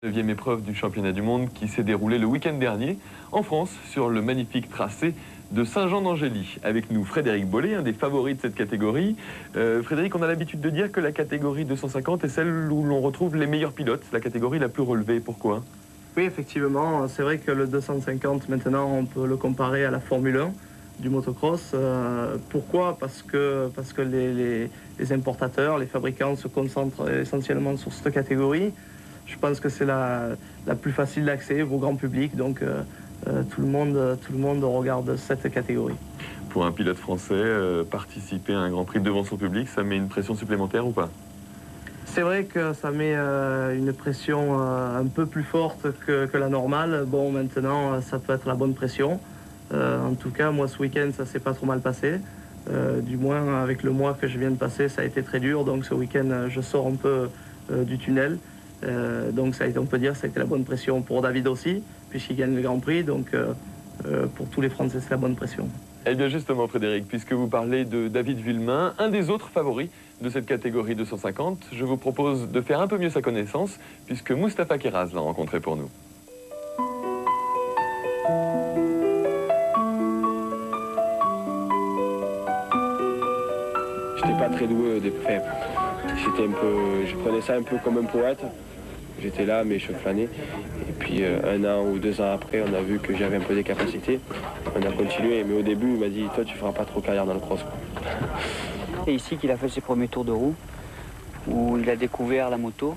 9e épreuve du championnat du monde qui s'est déroulée le week-end dernier en France sur le magnifique tracé de Saint-Jean-d'Angély. Avec nous Frédéric Bollé, un des favoris de cette catégorie. Frédéric, on a l'habitude de dire que la catégorie 250 est celle où l'on retrouve les meilleurs pilotes, la catégorie la plus relevée. Pourquoi? Oui, effectivement, c'est vrai que le 250 maintenant on peut le comparer à la Formule 1 du motocross. Pourquoi? Parce que les importateurs, les fabricants se concentrent essentiellement sur cette catégorie. Je pense que c'est la plus facile d'accès au grand public, donc tout le monde regarde cette catégorie. Pour un pilote français, participer à un Grand Prix devant son public, ça met une pression supplémentaire ou pas? C'est vrai que ça met une pression un peu plus forte que la normale. Bon, maintenant, ça peut être la bonne pression. En tout cas, moi, ce week-end, ça s'est pas trop mal passé. Du moins, avec le mois que je viens de passer, ça a été très dur. Donc, ce week-end, je sors un peu du tunnel. Donc ça a été, on peut dire, ça a été la bonne pression pour David aussi, puisqu'il gagne le Grand Prix. Donc pour tous les Français, c'est la bonne pression. Eh bien justement, Frédéric, puisque vous parlez de David Villemain, un des autres favoris de cette catégorie 250, je vous propose de faire un peu mieux sa connaissance, puisque Mustapha Keraz l'a rencontré pour nous. J'étais pas très doué au début. Je prenais ça un peu comme un poète. J'étais là, mais je flânais. Et puis 1 an ou 2 ans après, on a vu que j'avais un peu des capacités. On a continué, mais au début, il m'a dit, toi, tu feras pas trop carrière dans le cross. C'est ici qu'il a fait ses premiers tours de roue, où il a découvert la moto,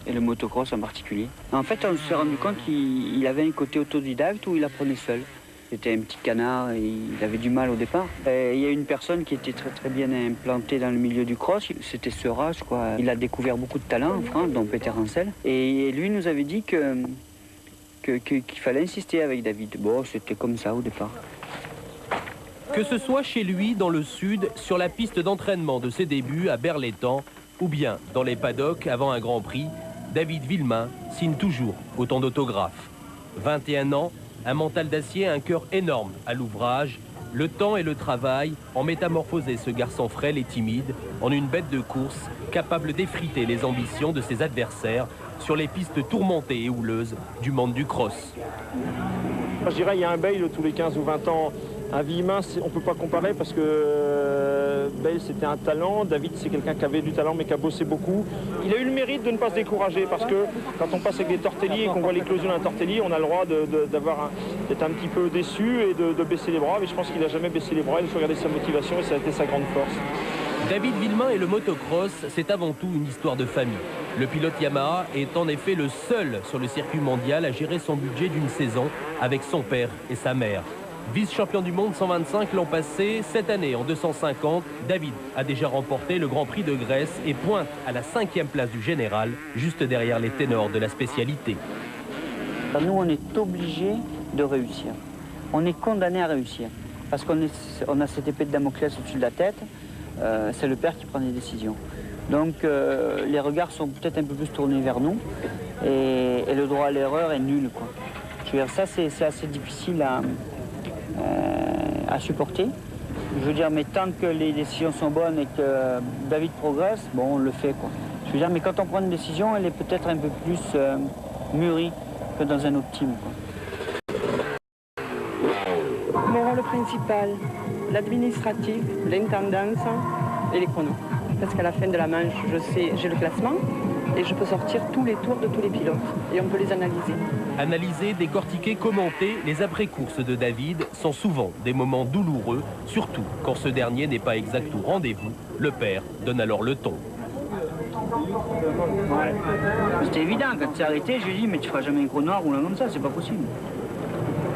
et le motocross en particulier. En fait, on s'est rendu compte qu'il avait un côté autodidacte où il apprenait seul. C'était un petit canard et il avait du mal au départ. Il y a une personne qui était très bien implantée dans le milieu du cross, c'était Sera, je crois. Il a découvert beaucoup de talents en France, dont Peter Hansel. Et lui nous avait dit qu'il fallait insister avec David. Bon, c'était comme ça au départ. Que ce soit chez lui, dans le sud, sur la piste d'entraînement de ses débuts à Berlétan, ou bien dans les paddocks avant un Grand Prix, David Villemain signe toujours autant d'autographes. 21 ans, un mental d'acier, un cœur énorme à l'ouvrage. Le temps et le travail ont métamorphosé ce garçon frêle et timide en une bête de course capable d'effriter les ambitions de ses adversaires sur les pistes tourmentées et houleuses du monde du cross. Je dirais il y a un Bale tous les 15 ou 20 ans. Un Villemain, on ne peut pas comparer parce que Bale c'était un talent, David c'est quelqu'un qui avait du talent mais qui a bossé beaucoup. Il a eu le mérite de ne pas se décourager parce que quand on passe avec des tortellis et qu'on voit l'éclosion d'un tortelli, on a le droit d'être un petit peu déçu et de baisser les bras, mais je pense qu'il n'a jamais baissé les bras, il faut regarder sa motivation et ça a été sa grande force. David Villemain et le motocross, c'est avant tout une histoire de famille. Le pilote Yamaha est en effet le seul sur le circuit mondial à gérer son budget d'une saison avec son père et sa mère. Vice-champion du monde 125 l'an passé, cette année en 250, David a déjà remporté le Grand Prix de Grèce et pointe à la 5e place du général, juste derrière les ténors de la spécialité. Nous, on est obligé de réussir. On est condamné à réussir. Parce qu'on a cette épée de Damoclès au-dessus de la tête, c'est le père qui prend les décisions. Donc les regards sont peut-être un peu plus tournés vers nous et le droit à l'erreur est nul, quoi. Je veux dire, ça c'est assez difficile à supporter. Je veux dire, mais tant que les décisions sont bonnes et que David progresse, bon, on le fait, quoi. Je veux dire, mais quand on prend une décision, elle est peut-être un peu plus mûrie que dans un autre team, quoi. Mon rôle principal, l'administratif, l'intendance et les chronos. Parce qu'à la fin de la manche, j'ai le classement et je peux sortir tous les tours de tous les pilotes et on peut les analyser. Analyser, décortiquer, commenter, les après-courses de David sont souvent des moments douloureux, surtout quand ce dernier n'est pas exact au rendez-vous. Le père donne alors le ton. Ouais. C'était évident, quand c'est arrêté, je lui ai dit mais tu feras jamais un chrono en roulant comme ça, c'est pas possible.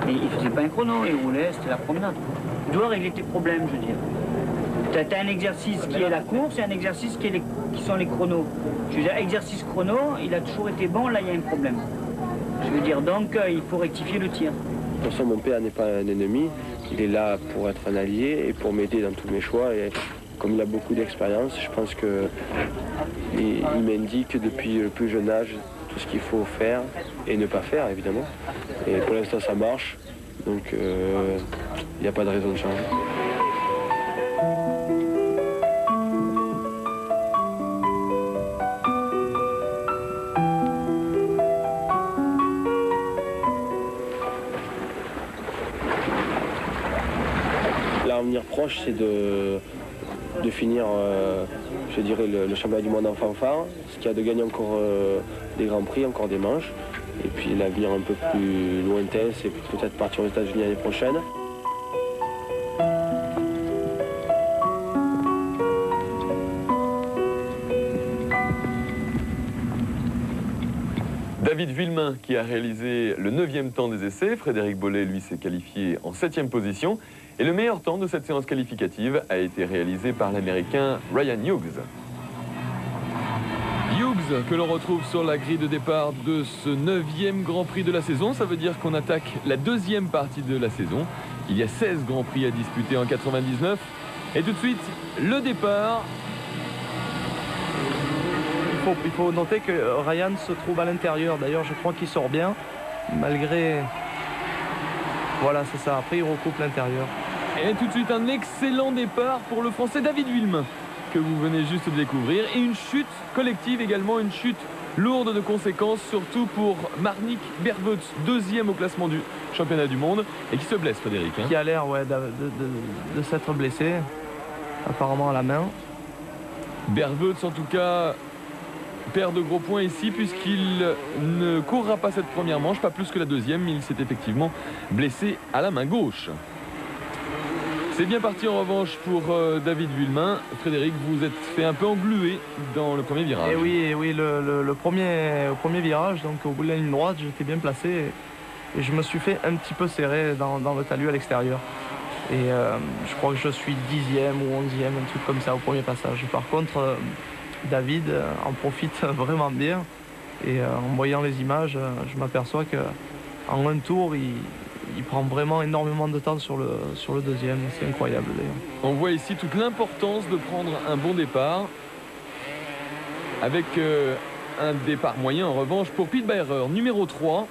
Et il faisait pas un chrono, il roulait, c'était la promenade. Il doit régler tes problèmes, je veux dire. Tu as un exercice qui est la course et un exercice qui sont les chronos. Je veux dire, exercice chrono, il a toujours été bon, là il y a un problème. Je veux dire, donc il faut rectifier le tir. De toute façon, mon père n'est pas un ennemi, il est là pour être un allié et pour m'aider dans tous mes choix. Et comme il a beaucoup d'expérience, je pense qu'il m'indique depuis le plus jeune âge tout ce qu'il faut faire et ne pas faire, évidemment. Et pour l'instant, ça marche, donc il n'y a pas de raison de changer. l'avenir proche, c'est de finir, je dirais, le championnat du monde en fanfare, ce qui a de gagner encore des grands prix, encore des manches. Et puis l'avenir un peu plus lointain, c'est peut-être partir aux États-Unis l'année prochaine. David Villemain qui a réalisé le 9e temps des essais. Frédéric Bollé, lui, s'est qualifié en 7e position. Et le meilleur temps de cette séance qualificative a été réalisé par l'Américain Ryan Hughes. Hughes, que l'on retrouve sur la grille de départ de ce 9e Grand Prix de la saison. Ça veut dire qu'on attaque la 2e partie de la saison. Il y a 16 Grands Prix à disputer en 99. Et tout de suite, le départ. Il faut noter que Ryan se trouve à l'intérieur. D'ailleurs, je crois qu'il sort bien, malgré... Voilà, c'est ça. Après, il recoupe l'intérieur. Et tout de suite, un excellent départ pour le Français David Villemain, que vous venez juste de découvrir. Et une chute collective également, une chute lourde de conséquences, surtout pour Marnik Berveut, 2e au classement du championnat du monde, et qui se blesse, Frédéric. Hein. Qui a l'air de s'être blessé, apparemment à la main. Berveut, en tout cas, perd de gros points ici, puisqu'il ne courra pas cette première manche, pas plus que la 2e, mais il s'est effectivement blessé à la main gauche. C'est bien parti en revanche pour David Villemain. Frédéric, vous êtes fait un peu engluer dans le premier virage. Et oui, le premier virage, donc au bout de la ligne droite, j'étais bien placé et je me suis fait un petit peu serrer dans le talus à l'extérieur. Et je crois que je suis 10e ou 11e, un truc comme ça au premier passage. Par contre, David en profite vraiment bien. Et en voyant les images, je m'aperçois qu'en un tour, il prend vraiment énormément de temps sur le deuxième. C'est incroyable d'ailleurs. On voit ici toute l'importance de prendre un bon départ. Avec un départ moyen en revanche pour Pete Beirer, numéro 3.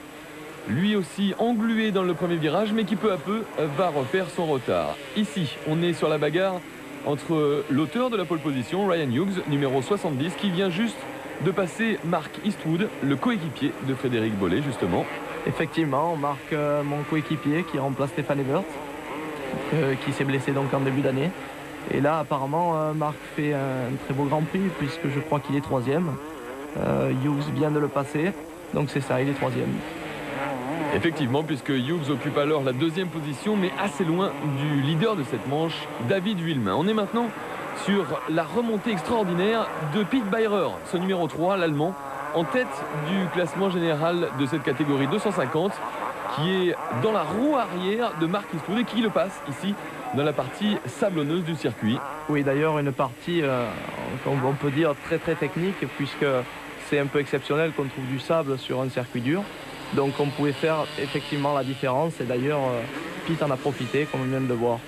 Lui aussi englué dans le premier virage, mais qui peu à peu va refaire son retard. Ici, on est sur la bagarre entre l'auteur de la pole position, Ryan Hughes, numéro 70, qui vient juste de passer Mark Eastwood, le coéquipier de Frédéric Bollé, justement. Effectivement, on marque mon coéquipier qui remplace Stéphane Ebert, qui s'est blessé donc en début d'année. Et là, apparemment, Marc fait un très beau Grand Prix, puisque je crois qu'il est 3e. Hughes vient de le passer, donc c'est ça, il est 3e. Effectivement, puisque Hughes occupe alors la 2e position, mais assez loin du leader de cette manche, David Villemain. On est maintenant sur la remontée extraordinaire de Pete Beirer, ce numéro 3, l'Allemand, en tête du classement général de cette catégorie 250, qui est dans la roue arrière de Mark Eastwood et qui le passe ici dans la partie sablonneuse du circuit. Oui, d'ailleurs, une partie, on peut dire, très très technique, puisque c'est un peu exceptionnel qu'on trouve du sable sur un circuit dur. Donc on pouvait faire effectivement la différence, et d'ailleurs Pete en a profité, comme on vient de le voir.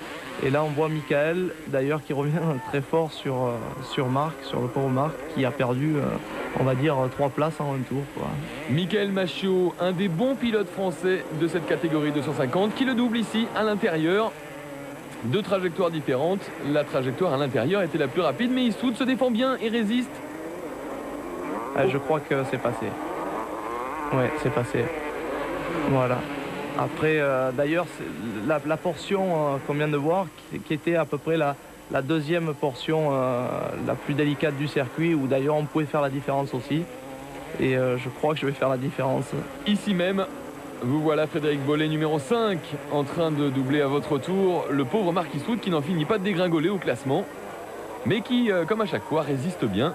Et là on voit Michael d'ailleurs qui revient très fort sur Marc, sur le pauvre Marc, qui a perdu on va dire 3 places en un tour, quoi. Michael Machiot, un des bons pilotes français de cette catégorie 250, qui le double ici à l'intérieur. 2 trajectoires différentes, la trajectoire à l'intérieur était la plus rapide, mais Eastwood se défend bien et résiste. Je crois que c'est passé. Ouais, c'est passé. Voilà. Après, d'ailleurs, la portion qu'on vient de voir, qui était à peu près la 2e portion la plus délicate du circuit, où d'ailleurs on pouvait faire la différence aussi. Et je crois que je vais faire la différence. Ici même, vous voilà Frédéric Bollé, numéro 5, en train de doubler à votre tour le pauvre Mark Eastwood, qui n'en finit pas de dégringoler au classement, mais qui, comme à chaque fois, résiste bien.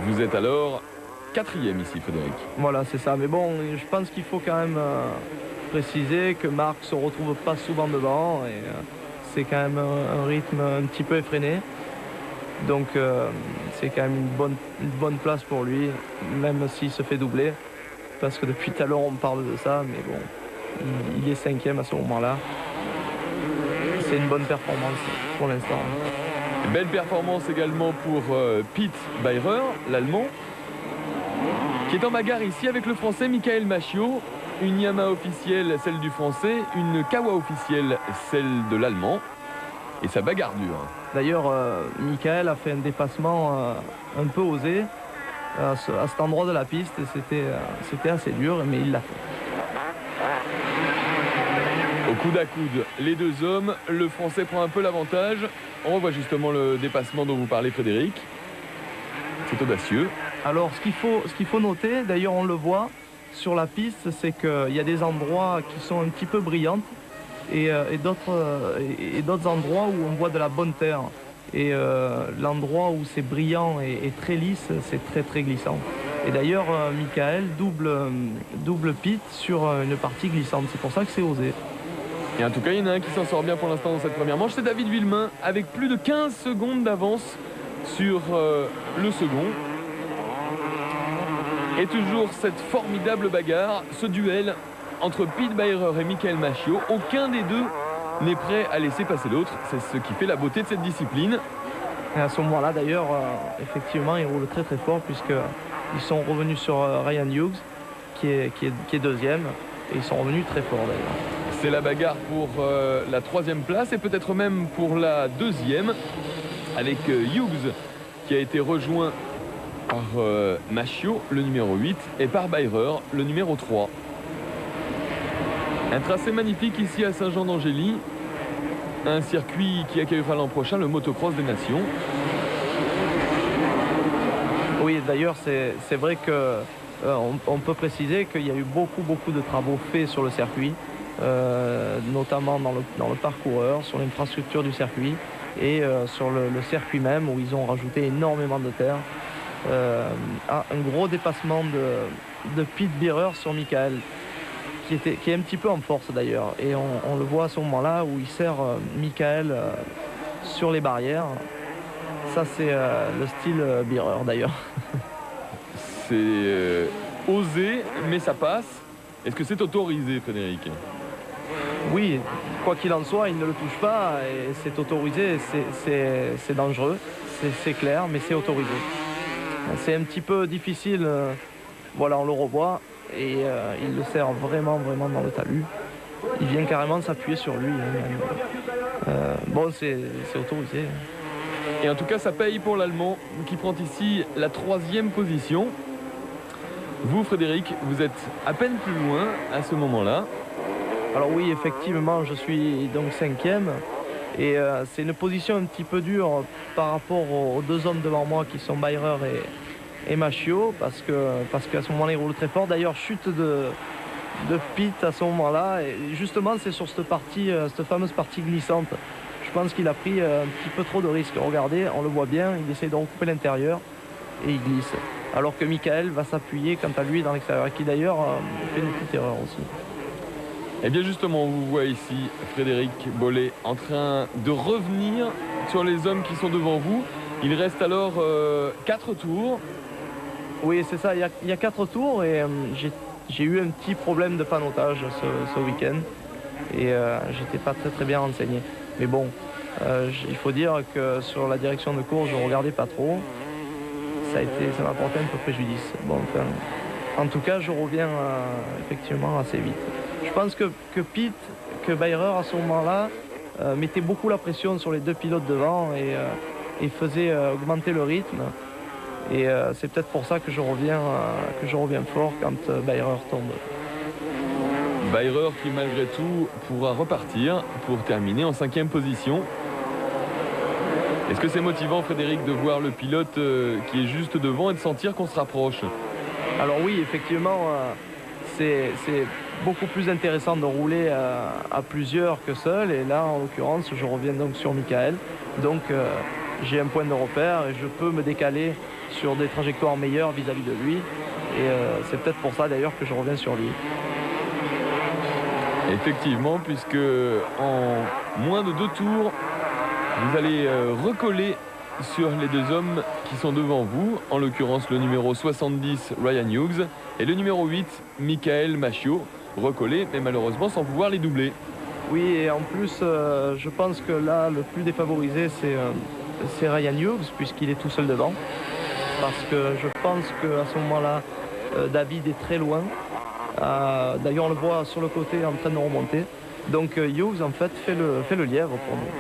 Vous êtes alors 4e ici, Frédéric. Voilà, c'est ça. Mais bon, je pense qu'il faut quand même préciser que Marc se retrouve pas souvent devant. Et c'est quand même un rythme un petit peu effréné. Donc c'est quand même une bonne place pour lui, même s'il se fait doubler. Parce que depuis tout à l'heure, on parle de ça. Mais bon, il est 5e à ce moment-là. C'est une bonne performance pour l'instant. Belle performance également pour Pete Beirer, l'Allemand, qui est en bagarre ici avec le Français Michael Machiot. Une Yamaha officielle, celle du Français, une Kawa officielle, celle de l'Allemand. Et ça bagarre dure. D'ailleurs, Michael a fait un dépassement un peu osé à cet endroit de la piste. C'était assez dur, mais il l'a fait. Au coude à coude, les deux hommes, le Français prend un peu l'avantage. On revoit justement le dépassement dont vous parlez, Frédéric. C'est audacieux. Alors ce qu'il faut noter, d'ailleurs on le voit sur la piste, c'est qu'il y a des endroits qui sont un petit peu brillantes et d'autres endroits où on voit de la bonne terre. Et l'endroit où c'est brillant et très lisse, c'est très très glissant. Et d'ailleurs, Michael double Pete sur une partie glissante. C'est pour ça que c'est osé. Et en tout cas, il y en a un qui s'en sort bien pour l'instant dans cette première manche. C'est David Villemain avec plus de 15 secondes d'avance sur le second. Et toujours cette formidable bagarre, ce duel entre Pete Beirer et Michael Machiot. Aucun des deux n'est prêt à laisser passer l'autre. C'est ce qui fait la beauté de cette discipline. Et à ce moment-là, d'ailleurs, effectivement, ils roulent très très fort puisqu'ils sont revenus sur Ryan Hughes, qui est deuxième. Et ils sont revenus très fort d'ailleurs. C'est la bagarre pour la 3e place et peut-être même pour la 2e, avec Hughes qui a été rejoint par Machiot, le numéro 8, et par Beirer, le numéro 3. Un tracé magnifique ici à Saint-Jean-d'Angély, un circuit qui accueillera l'an prochain le motocross des nations. Oui, d'ailleurs, c'est vrai que on peut préciser qu'il y a eu beaucoup de travaux faits sur le circuit, notamment dans le parcoureur, sur l'infrastructure du circuit et sur le circuit même où ils ont rajouté énormément de terre. Un gros dépassement de Pete Beirer sur Michael, qui est un petit peu en force d'ailleurs. Et on le voit à ce moment-là où il sert Michael sur les barrières. Ça, c'est le style Beirer d'ailleurs. C'est osé, mais ça passe. Est-ce que c'est autorisé, Frédéric? Oui, quoi qu'il en soit, il ne le touche pas et c'est autorisé, c'est dangereux, c'est clair, mais c'est autorisé. C'est un petit peu difficile, voilà, on le revoit et il le sert vraiment dans le talus. Il vient carrément s'appuyer sur lui. Bon, c'est autorisé. Et en tout cas, ça paye pour l'Allemand qui prend ici la 3e position. Vous, Frédéric, vous êtes à peine plus loin à ce moment-là. Alors oui, effectivement, je suis donc 5e. Et c'est une position un petit peu dure par rapport aux deux hommes devant moi qui sont Beirer et Machiot, parce qu'à ce moment-là, ils roulent très fort. D'ailleurs, chute de Pete à ce moment-là. Et justement, c'est sur cette fameuse partie glissante. Je pense qu'il a pris un petit peu trop de risques. Regardez, on le voit bien, il essaie de recouper l'intérieur et il glisse. Alors que Michael va s'appuyer quant à lui dans l'extérieur, qui d'ailleurs fait une petite erreur aussi. Et bien justement, on vous voit ici Frédéric Bollé en train de revenir sur les hommes qui sont devant vous. Il reste alors 4 tours. Oui, c'est ça, il y a 4 tours et j'ai eu un petit problème de panotage ce week-end. Et j'étais pas très bien renseigné. Mais bon, il faut dire que sur la direction de course, je ne regardais pas trop. Ça m'a porté un peu préjudice. Bon, enfin, en tout cas, je reviens effectivement assez vite. Je pense que Beirer, à ce moment-là, mettait beaucoup la pression sur les deux pilotes devant et faisait augmenter le rythme. Et c'est peut-être pour ça que je reviens fort quand Beirer tombe. Beirer qui, malgré tout, pourra repartir pour terminer en 5e position. Est-ce que c'est motivant, Frédéric, de voir le pilote qui est juste devant et de sentir qu'on se rapproche? Alors oui, effectivement, c'est beaucoup plus intéressant de rouler à plusieurs que seul. Et là, en l'occurrence, je reviens donc sur Michael. Donc j'ai un point de repère et je peux me décaler sur des trajectoires meilleures vis-à-vis de lui. Et c'est peut-être pour ça d'ailleurs que je reviens sur lui. Effectivement, puisque en moins de 2 tours, vous allez recoller sur les deux hommes qui sont devant vous, en l'occurrence le numéro 70 Ryan Hughes et le numéro 8 Michael Machiot, recollés mais malheureusement sans pouvoir les doubler. Oui, et en plus je pense que là le plus défavorisé c'est Ryan Hughes puisqu'il est tout seul devant, parce que je pense qu'à ce moment-là David est très loin. D'ailleurs on le voit sur le côté en train de remonter, donc Hughes en fait fait le lièvre pour nous.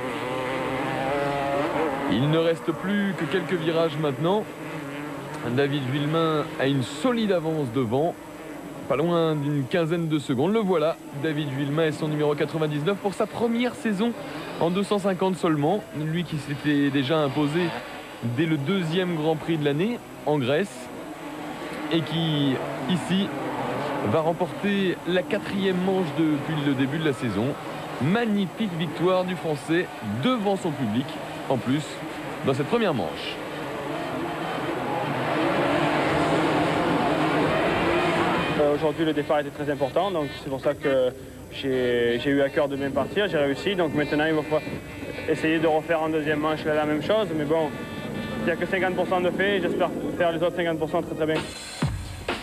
Il ne reste plus que quelques virages maintenant. David Villemain a une solide avance devant. Pas loin d'une quinzaine de secondes. Le voilà, David Villemain et son numéro 99 pour sa première saison en 250 seulement. Lui qui s'était déjà imposé dès le deuxième Grand Prix de l'année en Grèce et qui, ici, va remporter la 4e manche depuis le début de la saison. Magnifique victoire du Français devant son public, en plus, dans cette première manche. Aujourd'hui, le départ était très important, donc c'est pour ça que j'ai eu à cœur de bien partir, j'ai réussi. Donc maintenant, il va falloir essayer de refaire en deuxième manche la même chose, mais bon, il n'y a que 50% de fait, j'espère faire les autres 50% très bien.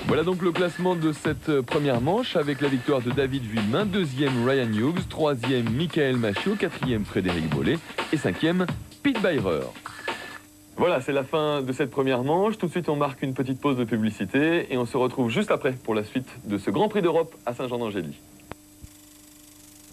Voilà donc le classement de cette première manche avec la victoire de David Villemain, deuxième Ryan Hughes, troisième Michael Machiot, quatrième Frédéric Bollé et cinquième Pete Beirer. Voilà, c'est la fin de cette première manche. Tout de suite, on marque une petite pause de publicité et on se retrouve juste après pour la suite de ce Grand Prix d'Europe à Saint-Jean-d'Angély.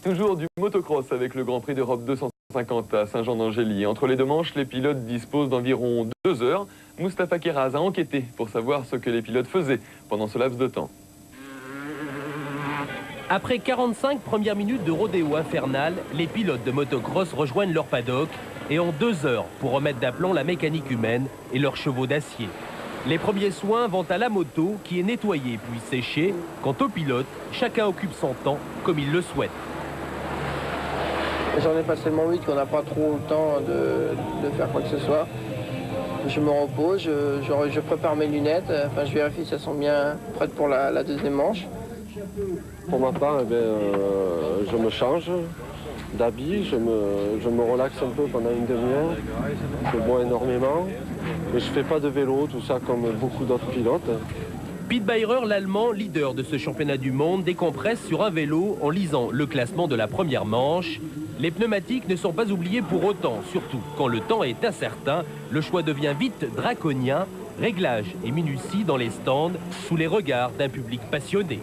Toujours du motocross avec le Grand Prix d'Europe 250 à Saint-Jean-d'Angély. Entre les deux manches, les pilotes disposent d'environ 2 heures. Mustapha Keraz a enquêté pour savoir ce que les pilotes faisaient pendant ce laps de temps. Après 45 premières minutes de rodéo infernal, les pilotes de motocross rejoignent leur paddock et ont 2 heures pour remettre d'aplomb la mécanique humaine et leurs chevaux d'acier. Les premiers soins vont à la moto qui est nettoyée puis séchée. Quant aux pilotes, chacun occupe son temps comme il le souhaite. J'en ai pas tellement 8 qu'on n'a pas trop le temps de faire quoi que ce soit. Je me repose, je prépare mes lunettes, enfin, je vérifie si elles sont bien prêtes pour la deuxième manche. Pour ma part, je me change d'habit, je me relaxe un peu pendant une demi-heure, je bois énormément, mais je ne fais pas de vélo, tout ça comme beaucoup d'autres pilotes. Pete Beirer, l'Allemand, leader de ce championnat du monde, décompresse sur un vélo en lisant le classement de la première manche. Les pneumatiques ne sont pas oubliés pour autant, surtout quand le temps est incertain. Le choix devient vite draconien, réglage et minutie dans les stands, sous les regards d'un public passionné.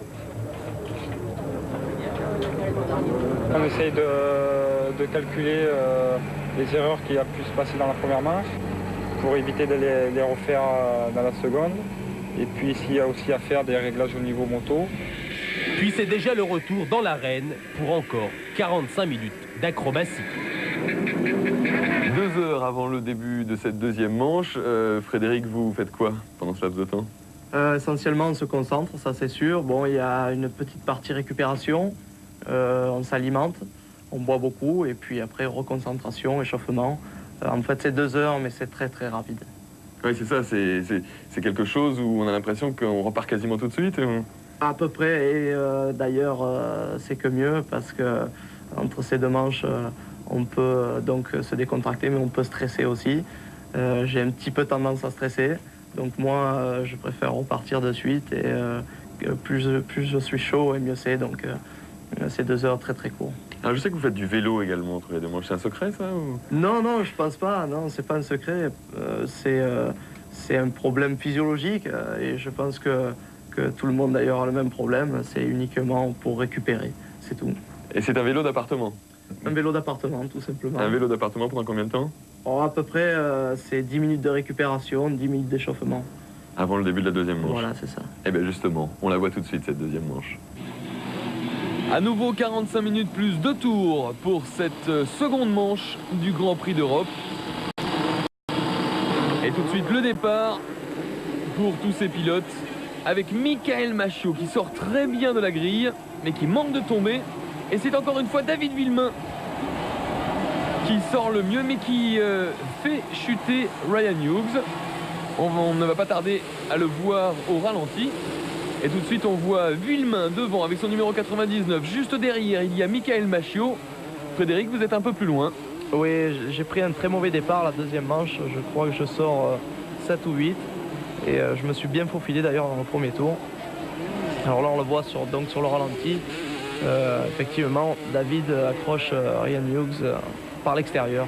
On essaye de calculer les erreurs qui a pu se passer dans la première manche pour éviter de les refaire dans la seconde. Et puis s'il y a aussi à faire des réglages au niveau moto. Puis c'est déjà le retour dans l'arène pour encore 45 minutes d'acrobatie. 2 heures avant le début de cette deuxième manche, Frédéric, vous faites quoi pendant ce laps de temps? Essentiellement, on se concentre, ça c'est sûr. Bon, il y a une petite partie récupération, on s'alimente, on boit beaucoup, et puis après reconcentration, échauffement. En fait, c'est 2 heures, mais c'est très très rapide. Oui, c'est ça, c'est quelque chose où on a l'impression qu'on repart quasiment tout de suite. À peu près, et d'ailleurs, c'est que mieux, parce que entre ces deux manches, on peut donc se décontracter, mais on peut stresser aussi. J'ai un petit peu tendance à stresser, donc moi, je préfère repartir de suite, et plus je suis chaud, et mieux c'est, donc c'est 2 heures très très court. Alors, je sais que vous faites du vélo également entre les deux manches. C'est un secret, ça ou... Non, non, je pense pas. Non, c'est pas un secret. C'est un problème physiologique, et je pense que tout le monde d'ailleurs a le même problème. C'est uniquement pour récupérer, c'est tout. Et c'est un vélo d'appartement? Un vélo d'appartement, tout simplement. Un vélo d'appartement pendant combien de temps? À peu près, c'est 10 minutes de récupération, 10 minutes d'échauffement. Avant le début de la deuxième manche. Voilà, c'est ça. Eh bien justement, on la voit tout de suite, cette deuxième manche. À nouveau 45 minutes plus 2 tours pour cette seconde manche du Grand Prix d'Europe. Et tout de suite le départ pour tous ces pilotes avec Michael Machiot qui sort très bien de la grille mais qui manque de tomber. Et c'est encore une fois David Villemain qui sort le mieux mais qui fait chuter Ryan Hughes. On ne va pas tarder à le voir au ralenti. Et tout de suite, on voit Villemain devant avec son numéro 99. Juste derrière, il y a Michael Machiot. Frédéric, vous êtes un peu plus loin. Oui, j'ai pris un très mauvais départ la deuxième manche. Je crois que je sors 7 ou 8. Et je me suis bien faufilé d'ailleurs dans le premier tour. Alors là, on le voit sur le ralenti. Effectivement, David accroche Ryan Hughes par l'extérieur.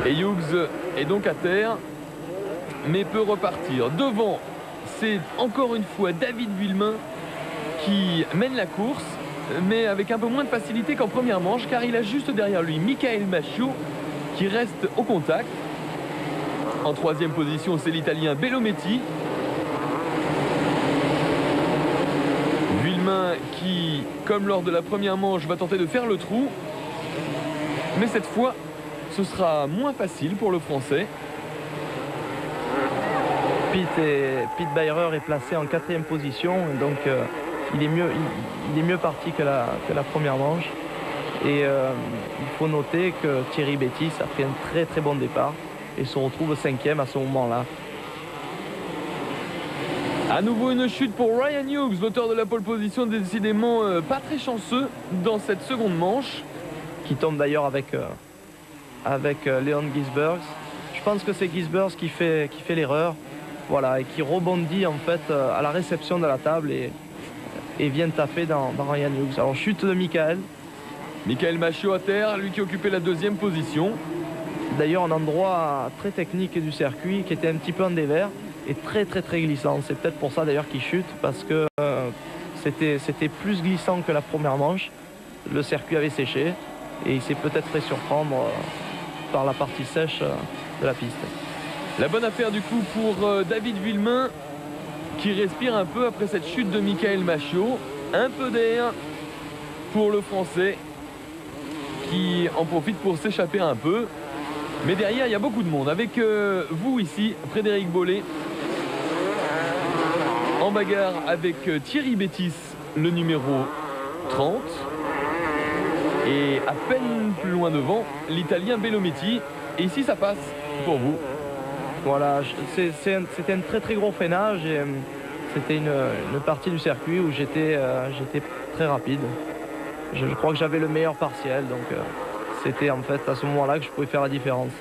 Et Hughes est donc à terre, mais peut repartir. Devant, c'est encore une fois David Villemain qui mène la course, mais avec un peu moins de facilité qu'en première manche, car il a juste derrière lui Michael Machiot qui reste au contact. En troisième position, c'est l'Italien Bellometti. qui, comme lors de la première manche, va tenter de faire le trou. Mais cette fois, ce sera moins facile pour le Français. Pete Beirer est placé en 4e position, donc il est mieux parti que la première manche. Et il faut noter que Thierry Bettis a fait un très très bon départ et se retrouve 5e à ce moment-là. À nouveau une chute pour Ryan Hughes, l'auteur de la pole position, décidément pas très chanceux dans cette seconde manche. Qui tombe d'ailleurs avec Leon Gisbergs. Je pense que c'est Gisbergs qui fait l'erreur, voilà, et qui rebondit en fait à la réception de la table et vient taper dans Ryan Hughes. Alors chute de Michael. Michael Machiot à terre, lui qui occupait la 2e position. D'ailleurs un endroit très technique du circuit qui était un petit peu en dévers et très très très glissant. C'est peut-être pour ça d'ailleurs qu'il chute, parce que c'était plus glissant que la première manche. Le circuit avait séché et il s'est peut-être fait surprendre par la partie sèche de la piste. La bonne affaire du coup pour David Villemain, qui respire un peu après cette chute de Michael Machiot. Un peu d'air pour le Français, qui en profite pour s'échapper un peu. Mais derrière, il y a beaucoup de monde. Avec vous ici, Frédéric Bollé, en bagarre avec Thierry Bettis, le numéro 30. Et à peine plus loin devant, l'Italien Bellometti. Et ici, ça passe pour vous. Voilà, c'était un très très gros freinage et c'était une partie du circuit où j'étais très rapide. Je crois que j'avais le meilleur partiel, donc c'était en fait à ce moment-là que je pouvais faire la différence.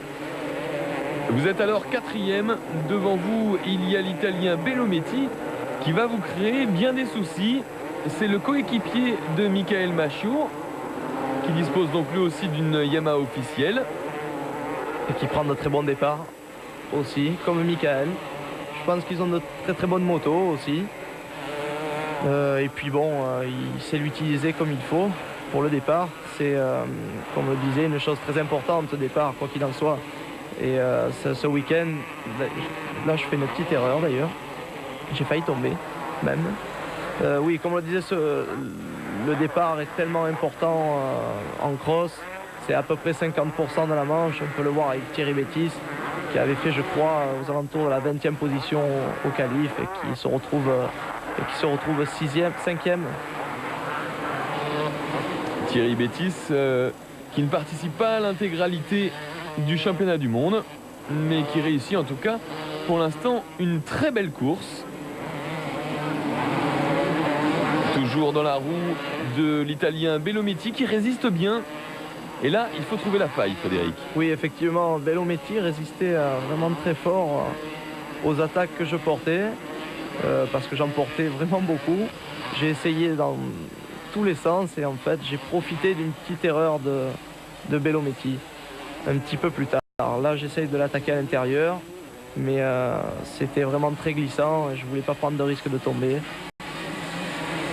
Vous êtes alors 4e. Devant vous, il y a l'Italien Bellometti qui va vous créer bien des soucis. C'est le coéquipier de Michael Machiot, qui dispose donc lui aussi d'une Yamaha officielle. Et qui prend de très bons départs aussi, comme Michael. Je pense qu'ils ont de très très bonnes motos aussi. Et puis bon, il sait l'utiliser comme il faut pour le départ. C'est, comme on le disait, une chose très importante au départ, quoi qu'il en soit. Et ce week-end, là je fais une petite erreur d'ailleurs. J'ai failli tomber même. Oui, comme on le disait, le départ est tellement important en cross. C'est à peu près 50% de la manche. On peut le voir avec Thierry Bettis, qui avait fait, je crois, aux alentours de la 20e position au qualif et qui se retrouve 6e, 5e. Thierry Bettis qui ne participe pas à l'intégralité du championnat du monde, mais qui réussit en tout cas pour l'instant une très belle course. Toujours dans la roue de l'Italien Bellometti qui résiste bien. Et là, il faut trouver la faille, Frédéric. Oui, effectivement, Bellometti résistait vraiment très fort aux attaques que je portais, parce que j'en portais vraiment beaucoup. J'ai essayé dans tous les sens et en fait, j'ai profité d'une petite erreur de Bellometti un petit peu plus tard. Alors là, j'essaye de l'attaquer à l'intérieur, mais c'était vraiment très glissant et je ne voulais pas prendre de risque de tomber.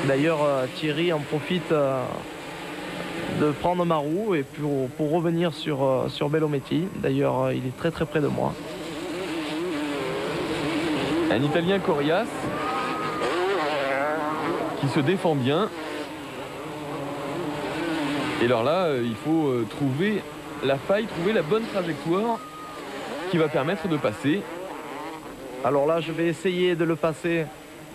D'ailleurs, Thierry en profite de prendre ma roue et pour revenir sur Bellometti. D'ailleurs, il est très très près de moi. Un Italien coriace qui se défend bien. Et alors là, il faut trouver la faille, trouver la bonne trajectoire qui va permettre de passer. Alors là, je vais essayer de le passer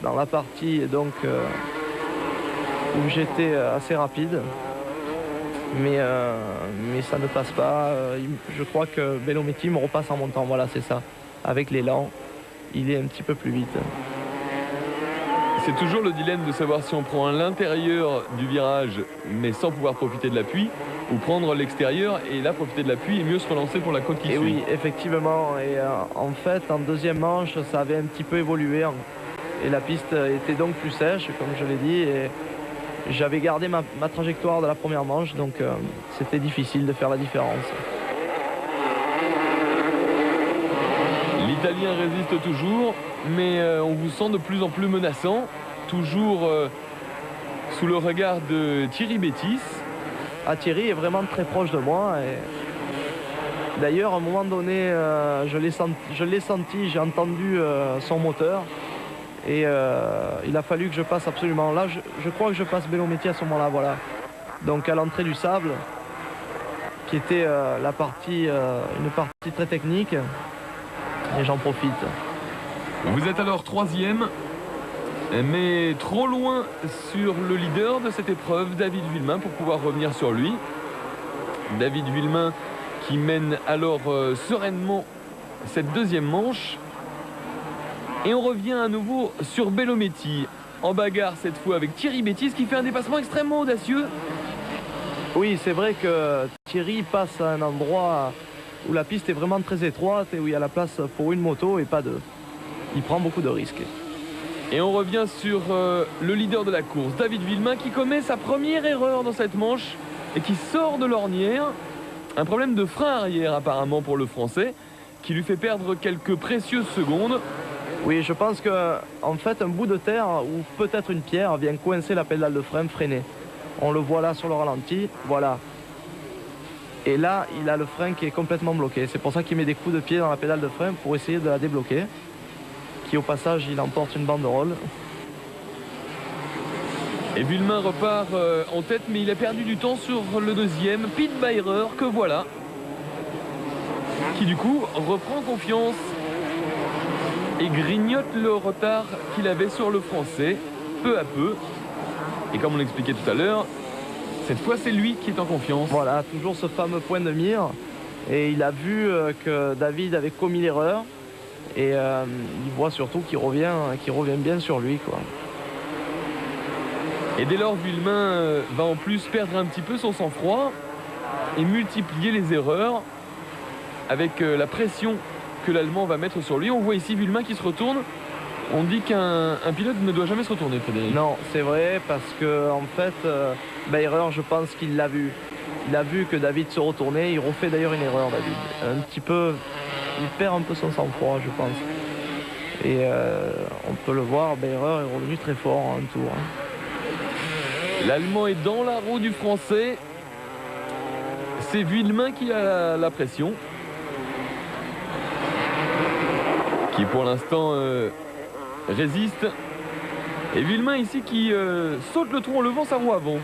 dans la partie donc où j'étais assez rapide. Mais ça ne passe pas. Je crois que Bellometti me repasse en montant. Voilà, c'est ça. Avec l'élan, il est un petit peu plus vite. C'est toujours le dilemme de savoir si on prend l'intérieur du virage, mais sans pouvoir profiter de l'appui, ou prendre l'extérieur et là profiter de l'appui et mieux se relancer pour la côte qui suit. Oui, effectivement. Et en fait, en deuxième manche, ça avait un petit peu évolué. Et la piste était donc plus sèche, comme je l'ai dit. Et j'avais gardé ma trajectoire de la première manche, donc c'était difficile de faire la différence. L'Italien résiste toujours, mais on vous sent de plus en plus menaçant, toujours sous le regard de Thierry Bettis. Ah, Thierry est vraiment très proche de moi. Et d'ailleurs, à un moment donné, je l'ai senti, j'ai entendu son moteur. Et il a fallu que je passe absolument. Là, je crois que je passe Bellométy à ce moment-là, voilà. Donc à l'entrée du sable, qui était une partie très technique. Et j'en profite. Vous êtes alors 3e, mais trop loin sur le leader de cette épreuve, David Vuillemin, pour pouvoir revenir sur lui. David Vuillemin qui mène alors sereinement cette deuxième manche. Et on revient à nouveau sur Bellométy, en bagarre cette fois avec Thierry Bétis qui fait un dépassement extrêmement audacieux. Oui, c'est vrai que Thierry passe à un endroit où la piste est vraiment très étroite et où il y a la place pour une moto et pas deux. Il prend beaucoup de risques. Et on revient sur le leader de la course, David Vuillemin, qui commet sa première erreur dans cette manche et qui sort de l'ornière. Un problème de frein arrière apparemment pour le Français, qui lui fait perdre quelques précieuses secondes. Oui, je pense qu'en fait, un bout de terre ou peut-être une pierre vient coincer la pédale de frein freinée. On le voit là sur le ralenti, voilà. Et là, il a le frein qui est complètement bloqué. C'est pour ça qu'il met des coups de pied dans la pédale de frein pour essayer de la débloquer. Qui au passage, il emporte une banderole. Et Vuillemin repart en tête, mais il a perdu du temps sur le deuxième, Pete Beirer, que voilà. Qui du coup reprend confiance et grignote le retard qu'il avait sur le Français, peu à peu. Et comme on l'expliquait tout à l'heure, cette fois c'est lui qui est en confiance. Voilà, toujours ce fameux point de mire. Et il a vu que David avait commis l'erreur. Et il voit surtout qu'il revient bien sur lui, quoi. Et dès lors, Vuillemin va en plus perdre un petit peu son sang-froid et multiplier les erreurs avec la pression que l'Allemand va mettre sur lui. On voit ici Vuillemin qui se retourne. On dit qu'un pilote ne doit jamais se retourner, Frédéric. Non, c'est vrai, parce que en fait, Beirer, je pense qu'il l'a vu. Il a vu que David se retournait. Il refait d'ailleurs une erreur, David. Un petit peu, il perd un peu son sang-froid, je pense. Et on peut le voir, Beirer est revenu très fort en un tour. L'Allemand est dans la roue du Français. C'est Vuillemin qui a la pression. Qui pour l'instant résiste. Et Vuillemin ici qui saute le trou en levant sa roue avant.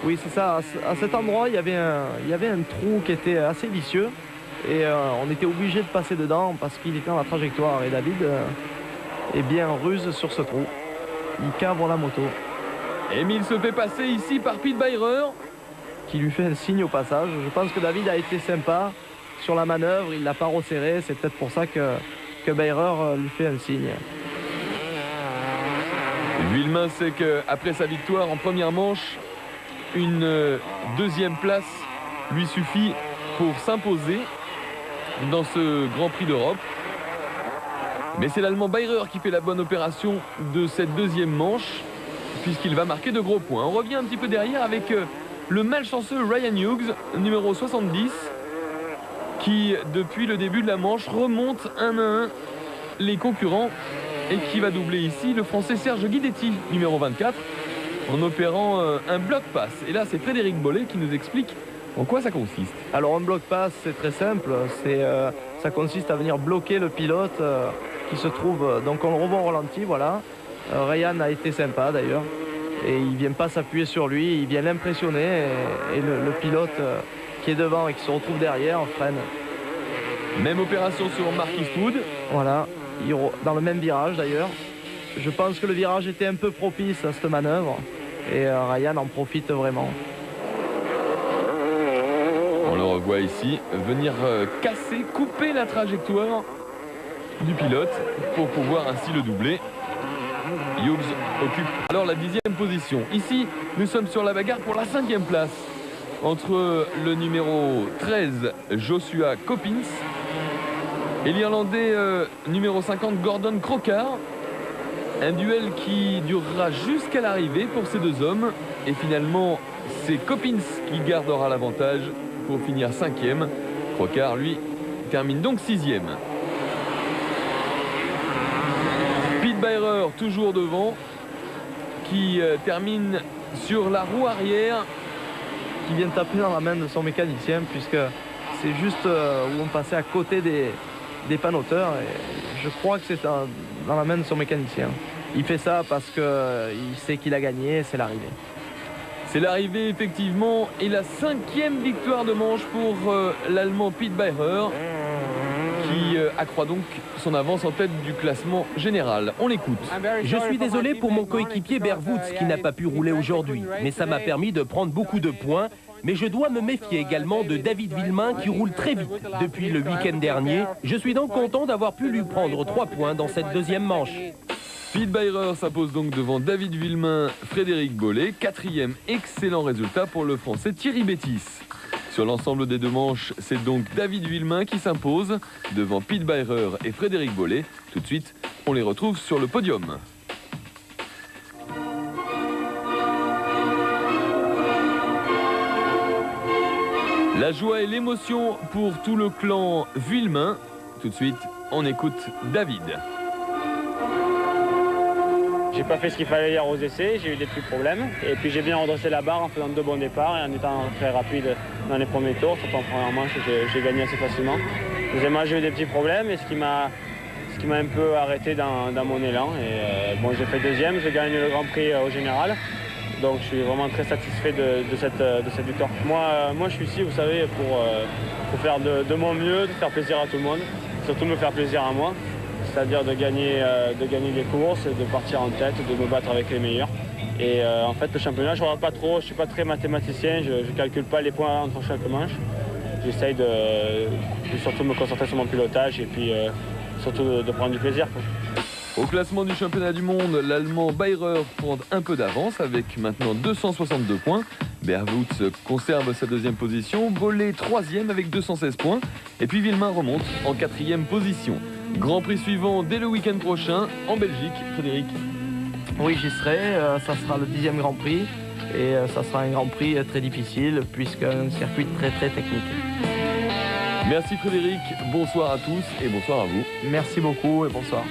Oui, c'est ça. À cet endroit, il y avait un trou qui était assez vicieux. Et on était obligé de passer dedans parce qu'il était dans la trajectoire. Et David est bien ruse sur ce trou. Il cabre la moto. Émile se fait passer ici par Pete Beirer. Qui lui fait un signe au passage. Je pense que David a été sympa sur la manœuvre. Il ne l'a pas resserré. C'est peut-être pour ça que Beirer lui fait un signe. Vuillemin sait qu'après sa victoire en première manche, une deuxième place lui suffit pour s'imposer dans ce Grand Prix d'Europe. Mais c'est l'Allemand Beirer qui fait la bonne opération de cette deuxième manche, puisqu'il va marquer de gros points. On revient un petit peu derrière avec le malchanceux Ryan Hughes, numéro 70, qui, depuis le début de la manche, remonte 1 à 1 les concurrents et qui va doubler ici le Français Serge Guidetti, numéro 24, en opérant un bloc pass. Et là, c'est Frédéric Bollet qui nous explique en quoi ça consiste. Alors, un bloc pass, c'est très simple. Ça consiste à venir bloquer le pilote qui se trouve... Donc, on le revoit au ralenti, voilà. Ryan a été sympa, d'ailleurs. Et il ne vient pas s'appuyer sur lui, il vient l'impressionner. Et le pilote qui est devant et qui se retrouve derrière freine. Même opération sur Mark Eastwood. Voilà, dans le même virage d'ailleurs. Je pense que le virage était un peu propice à cette manœuvre. Et Ryan en profite vraiment. On le revoit ici venir casser, couper la trajectoire du pilote pour pouvoir ainsi le doubler. Hughes occupe alors la 10e position. Ici, nous sommes sur la bagarre pour la 5e place entre le numéro 13, Joshua Coppins, et l'Irlandais numéro 50, Gordon Crocker. Un duel qui durera jusqu'à l'arrivée pour ces deux hommes. Et finalement, c'est Coppins qui gardera l'avantage pour finir 5e. Crocker, lui, termine donc 6e. Pete Beirer, toujours devant, qui termine sur la roue arrière. Qui vient taper dans la main de son mécanicien, puisque c'est juste où on passait à côté des panneauteurs. Et je crois que c'est dans la main de son mécanicien. Il fait ça parce qu'il sait qu'il a gagné, c'est l'arrivée. C'est l'arrivée effectivement et la 5e victoire de manche pour l'Allemand Pete Beirer qui accroît donc son avance en tête du classement général. On l'écoute. Je suis désolé pour mon coéquipier Bert Woets qui n'a pas pu rouler aujourd'hui, mais ça m'a permis de prendre beaucoup de points. Mais je dois me méfier également de David Villemin qui roule très vite depuis le week-end dernier. Je suis donc content d'avoir pu lui prendre 3 points dans cette deuxième manche. Pete Beirer s'impose donc devant David Villemin, Frédéric Bollé. 4e excellent résultat pour le Français Thierry Bétis. Sur l'ensemble des 2 manches, c'est donc David Villemin qui s'impose devant Pete Beirer et Frédéric Bollé. Tout de suite, on les retrouve sur le podium. La joie et l'émotion pour tout le clan Villemin. Tout de suite, on écoute David. J'ai pas fait ce qu'il fallait hier aux essais, j'ai eu des petits problèmes. Et puis j'ai bien redressé la barre en faisant 2 bons départs et en étant très rapide dans les premiers tours. Surtout en première manche, j'ai gagné assez facilement. Deuxièmement, j'ai eu des petits problèmes et ce qui m'a un peu arrêté dans mon élan. Et bon, j'ai fait 2e, j'ai gagné le Grand Prix au général. Donc je suis vraiment très satisfait de cette victoire. Moi je suis ici, vous savez, pour faire de mon mieux, de faire plaisir à tout le monde. Surtout me faire plaisir à moi. C'est-à-dire de gagner des courses, de partir en tête, de me battre avec les meilleurs. Et en fait, le championnat, je ne regarde pas trop, je ne suis pas très mathématicien, je ne calcule pas les points entre chaque manche. J'essaye de surtout me concentrer sur mon pilotage et puis surtout de prendre du plaisir, quoi. Au classement du championnat du monde, l'Allemand Beirer prend un peu d'avance avec maintenant 262 points. Bert Woets conserve sa 2e position, Bollé 3e avec 216 points. Et puis Villemin remonte en 4e position. Grand Prix suivant dès le week-end prochain en Belgique. Frédéric. Oui, j'y serai. Ça sera le 10e Grand Prix. Et ça sera un Grand Prix très difficile puisqu'un circuit très technique. Merci Frédéric, bonsoir à tous et bonsoir à vous. Merci beaucoup et bonsoir.